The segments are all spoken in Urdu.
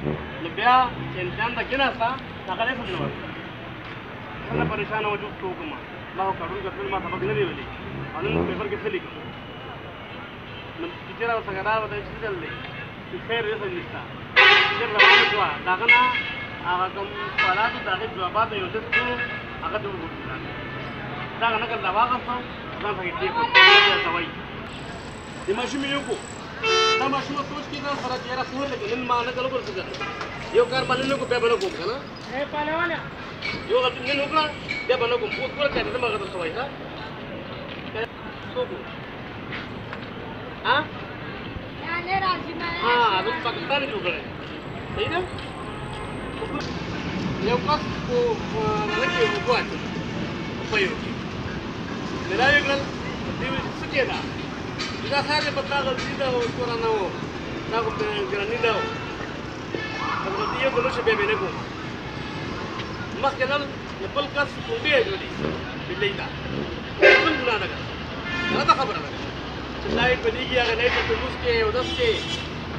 نو بیا چې انسان ته کېناسته هغه دې څه نه ورته څنګه پریشان و جوړ کوم الله کړو کتل ما سبق نه دی ویلي او نن پیپر کې څه لیکو نو ټیچر او څنګه راو ته څه چل دی چې خیر دې څه نشته ټیچر روانه شوه دغه نه هغه کوم سوالاتو دغه جوابات یو څه ټول هغه ته وګورئ دا نه کړه دا واغستو ځان ته کې ته وایي د ماشوم یو کو دا ماشوم سوچ کې دا سره چیرې سهل لګي نن ما نه کولو څه کوي یو کار باندې کو بیا باندې کوم کنه اے پهلوانا یو غلط نن وکړه بیا باندې کوم پوت کول کړه ما غلط شوی ها ها نه راځي ما ها د پاکستان جوړ کړي صحیح ده یو کس کو لکه وګورئ په یو کې ملایو کړل دې څه کېدا دا خاله په تاغه دې دا ورکور نه و دا کو ګرانی دا و دا دې یو بل څه به نه کوم مخکې نن بل کس کوډې جوړي بلې دا څنګه نه ده دا خبره ده چې لایټ په دیږي هغه لایټ په لوس کې او داس کې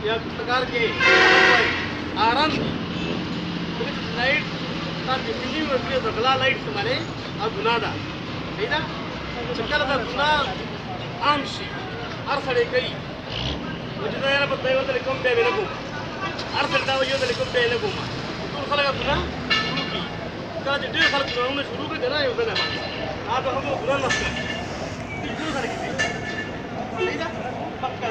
یا پستکار کې آرام دي لایټ تاسو دې ورته د غلا لایټ سماله او ګنا ده صحیح ده چې کله دا ګنا عام شي هر سړی کوي نو چې دا یاره په ځای ورته کوم بیا نه کوم هر سړی دا وایي ورته کوم بیا نه کوم ټول خلک ګنا شروع کړي کله چې ډېر خلک ګناونه شروع کړي نه یو ځل باندې هغه هغه ګنا نه کوي ټول خلک کوي صحیح ده پکا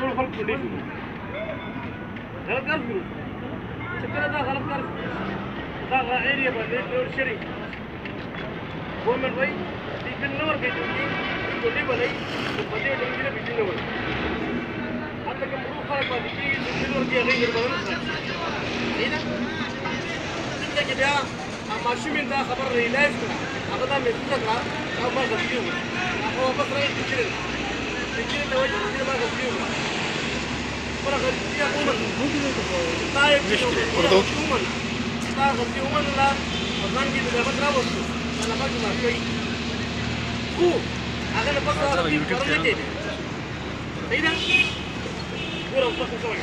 ټول خلک ټول شروع غلط کار شروع چې کله دا غلط کار دا ایریا باندې ټول شری ګورنمنت وای دې څنګه ور کوي چې ټولې باندې په دې ډول کې بيجي نه وای اته کوم روح خلک باندې چې ټول ور کې غیر باندې صحیح ده څنګه چې بیا ماشوم دا خبر ریلایز کړه هغه دا مې څه کړه او ما غوښتي و هغه واپس راځي چې چې ته وایې چې ما غوښتي و پر هغه چې کومه تا یې کومه تا غوښتي و نه لا ځان کې د مت راوستو انا ما ما کوي خو هغه نه پاتې راځي ورته کې صحیح ده ګورم پاتې شوی